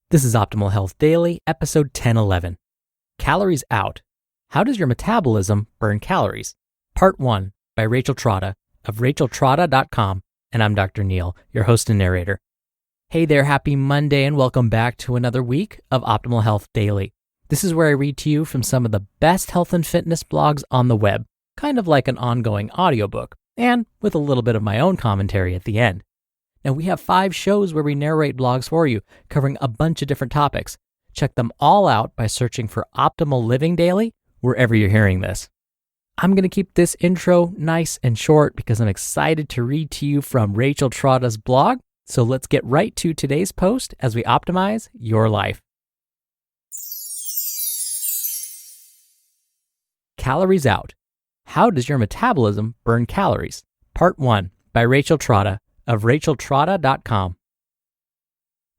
This is Optimal Health Daily, episode 1011. Calories Out. How does your metabolism burn calories? Part 1 by Rachel Trotta of racheltrotta.com, and I'm Dr. Neil, your host and narrator. Hey there, happy Monday, and welcome back to another week of Optimal Health Daily. This is where I read to you from some of the best health and fitness blogs on the web, kind of like an ongoing audiobook, and with a little bit of my own commentary at the end. Now, we have 5 shows where we narrate blogs for you, covering a bunch of different topics. Check them all out by searching for Optimal Living Daily, wherever you're hearing this. I'm going to keep this intro nice and short because I'm excited to read to you from Rachel Trotta's blog. So let's get right to today's post as we optimize your life. Calories Out. How does your metabolism burn calories? Part 1 by Rachel Trotta of racheltrotta.com.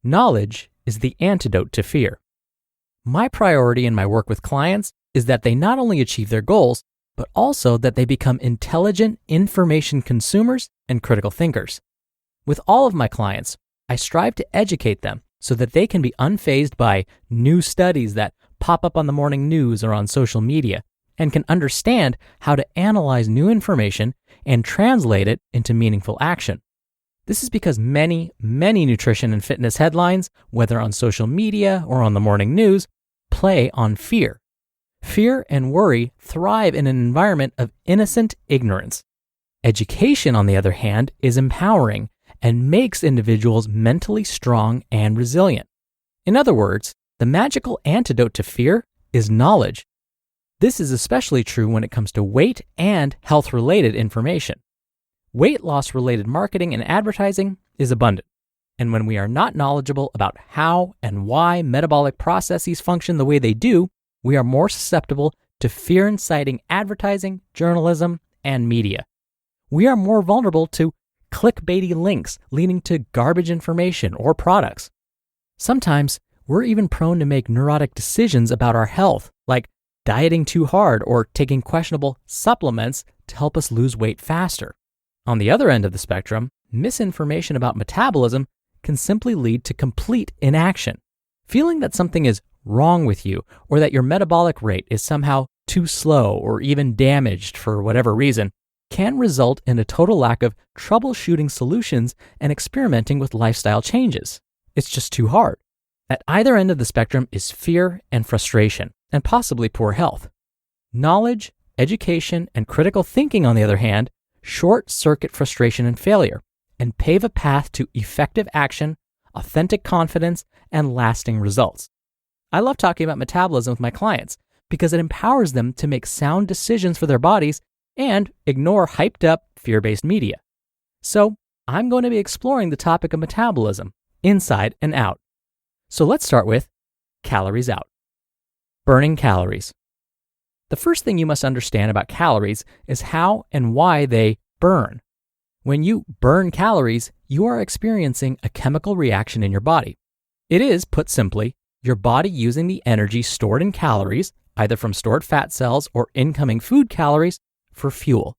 Knowledge is the antidote to fear. My priority in my work with clients is that they not only achieve their goals, but also that they become intelligent information consumers and critical thinkers. With all of my clients, I strive to educate them so that they can be unfazed by new studies that pop up on the morning news or on social media, and can understand how to analyze new information and translate it into meaningful action. This is because many nutrition and fitness headlines, whether on social media or on the morning news, play on fear. Fear and worry thrive in an environment of innocent ignorance. Education, on the other hand, is empowering and makes individuals mentally strong and resilient. In other words, the magical antidote to fear is knowledge. This is especially true when it comes to weight and health-related information. Weight loss-related marketing and advertising is abundant, and when we are not knowledgeable about how and why metabolic processes function the way they do, we are more susceptible to fear-inciting advertising, journalism, and media. We are more vulnerable to clickbaity links leading to garbage information or products. Sometimes, we're even prone to make neurotic decisions about our health, like dieting too hard or taking questionable supplements to help us lose weight faster. On the other end of the spectrum, misinformation about metabolism can simply lead to complete inaction. Feeling that something is wrong with you or that your metabolic rate is somehow too slow or even damaged for whatever reason can result in a total lack of troubleshooting solutions and experimenting with lifestyle changes. It's just too hard. At either end of the spectrum is fear and frustration, and possibly poor health. Knowledge, education, and critical thinking, on the other hand, short-circuit frustration and failure, and pave a path to effective action, authentic confidence, and lasting results. I love talking about metabolism with my clients because it empowers them to make sound decisions for their bodies and ignore hyped-up, fear-based media. So, I'm going to be exploring the topic of metabolism, inside and out. So let's start with calories out. Burning calories. The first thing you must understand about calories is how and why they burn. When you burn calories, you are experiencing a chemical reaction in your body. It is, put simply, your body using the energy stored in calories, either from stored fat cells or incoming food calories, for fuel.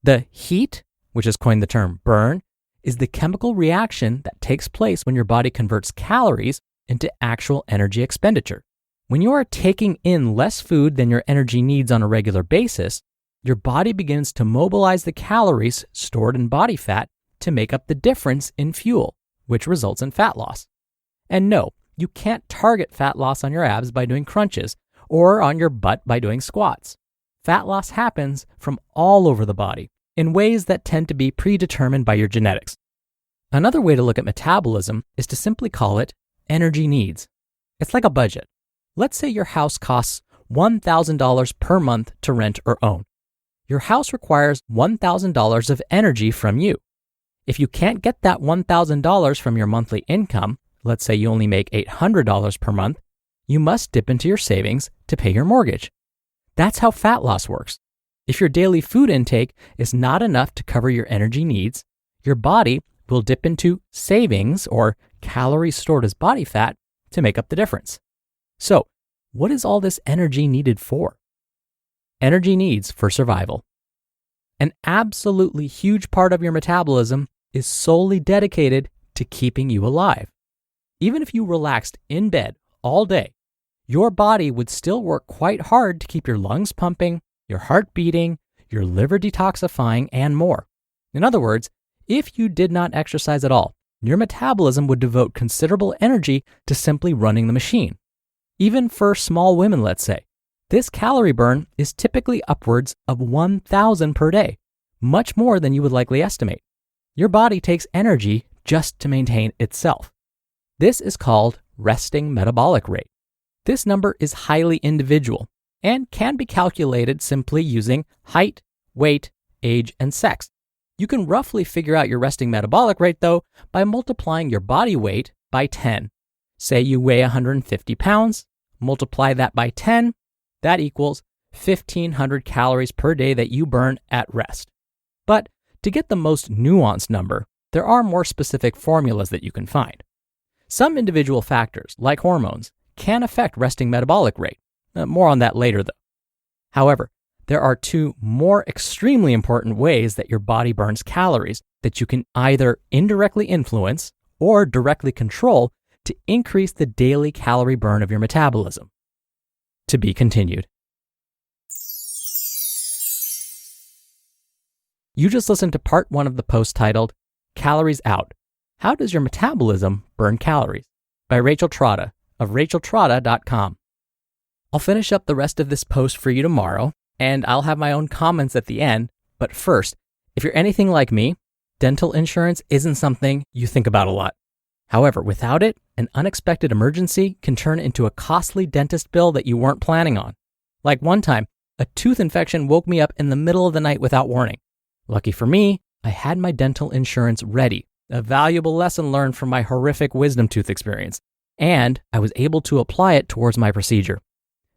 The heat, which has coined the term burn, is the chemical reaction that takes place when your body converts calories into actual energy expenditure. When you are taking in less food than your energy needs on a regular basis, your body begins to mobilize the calories stored in body fat to make up the difference in fuel, which results in fat loss. And no, you can't target fat loss on your abs by doing crunches or on your butt by doing squats. Fat loss happens from all over the body in ways that tend to be predetermined by your genetics. Another way to look at metabolism is to simply call it energy needs. It's like a budget. Let's say your house costs $1,000 per month to rent or own. Your house requires $1,000 of energy from you. If you can't get that $1,000 from your monthly income, let's say you only make $800 per month, you must dip into your savings to pay your mortgage. That's how fat loss works. If your daily food intake is not enough to cover your energy needs, your body will dip into savings or calories stored as body fat to make up the difference. So, what is all this energy needed for? Energy needs for survival. An absolutely huge part of your metabolism is solely dedicated to keeping you alive. Even if you relaxed in bed all day, your body would still work quite hard to keep your lungs pumping, your heart beating, your liver detoxifying, and more. In other words, if you did not exercise at all, your metabolism would devote considerable energy to simply running the machine. Even for small women, let's say, this calorie burn is typically upwards of 1,000 per day, much more than you would likely estimate. Your body takes energy just to maintain itself. This is called resting metabolic rate. This number is highly individual and can be calculated simply using height, weight, age, and sex. You can roughly figure out your resting metabolic rate, though, by multiplying your body weight by 10. Say you weigh 150 pounds, multiply that by 10, that equals 1,500 calories per day that you burn at rest. But to get the most nuanced number, there are more specific formulas that you can find. Some individual factors, like hormones, can affect resting metabolic rate. More on that later, though. However, there are two more extremely important ways that your body burns calories that you can either indirectly influence or directly control to increase the daily calorie burn of your metabolism. To be continued. You just listened to part 1 of the post titled, Calories Out: How Does Your Metabolism Burn Calories? By Rachel Trotta of racheltrotta.com. I'll finish up the rest of this post for you tomorrow, and I'll have my own comments at the end. But first, if you're anything like me, dental insurance isn't something you think about a lot. However, without it, an unexpected emergency can turn into a costly dentist bill that you weren't planning on. Like one time, a tooth infection woke me up in the middle of the night without warning. Lucky for me, I had my dental insurance ready, a valuable lesson learned from my horrific wisdom tooth experience, and I was able to apply it towards my procedure.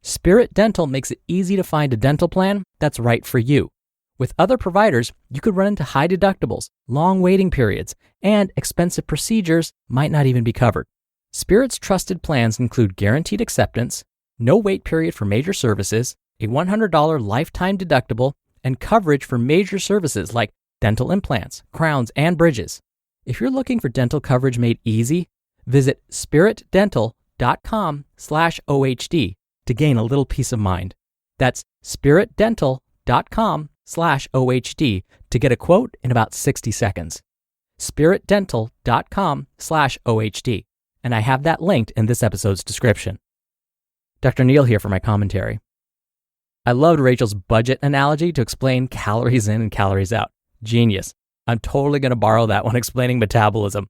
Spirit Dental makes it easy to find a dental plan that's right for you. With other providers, you could run into high deductibles, long waiting periods, and expensive procedures might not even be covered. Spirit's trusted plans include guaranteed acceptance, no wait period for major services, a $100 lifetime deductible, and coverage for major services like dental implants, crowns, and bridges. If you're looking for dental coverage made easy, visit spiritdental.com/OHD to gain a little peace of mind. That's spiritdental.com/OHD to get a quote in about 60 seconds. spiritdental.com/OHD. And I have that linked in this episode's description. Dr. Neil here for my commentary. I loved Rachel's budget analogy to explain calories in and calories out. Genius. I'm totally going to borrow that when explaining metabolism.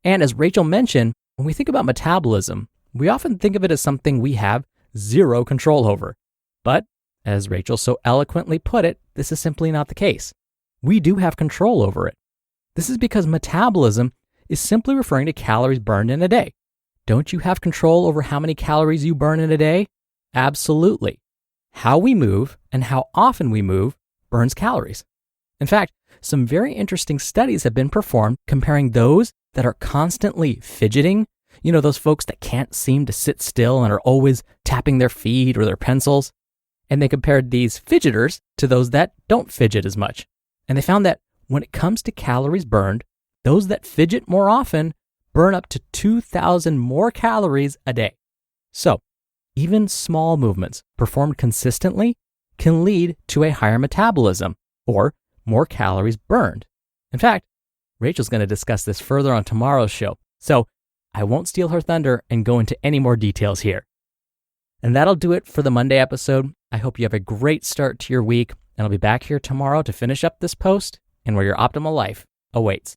And as Rachel mentioned, when we think about metabolism, we often think of it as something we have zero control over. But as Rachel so eloquently put it, this is simply not the case. We do have control over it. This is because metabolism is simply referring to calories burned in a day. Don't you have control over how many calories you burn in a day? Absolutely. How we move and how often we move burns calories. In fact, some very interesting studies have been performed comparing those that are constantly fidgeting, those folks that can't seem to sit still and are always tapping their feet or their pencils. And they compared these fidgeters to those that don't fidget as much. And they found that when it comes to calories burned, those that fidget more often burn up to 2,000 more calories a day. So, even small movements performed consistently can lead to a higher metabolism or more calories burned. In fact, Rachel's going to discuss this further on tomorrow's show, so I won't steal her thunder and go into any more details here. And that'll do it for the Monday episode. I hope you have a great start to your week, and I'll be back here tomorrow to finish up this post and where your optimal life awaits.